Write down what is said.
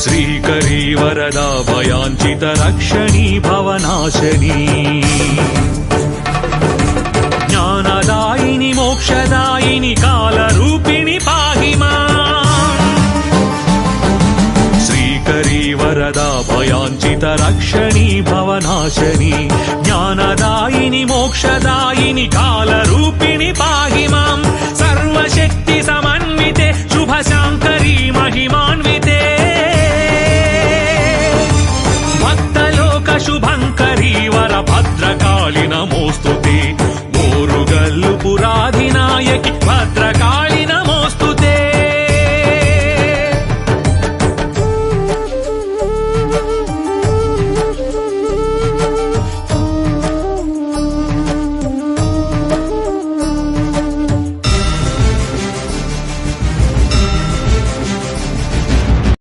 श्रीकरी वरदा भयाञ्चित रक्षणी भवनाशनी ज्ञानदायिनी मोक्षदायिनी कालरूपिणी पाहि माम् श्रीकरी वरदा भयाञ्चित रक्षणी भवनाशनी ज्ञानदायिनी मोक्षदायिनी कालरूपिणी पाहि माम् सर्वशक्ति समन्विते शुभशाङ्करी महिमान्विते भक्तलोक शुभङ्करी वर भद्रकालिन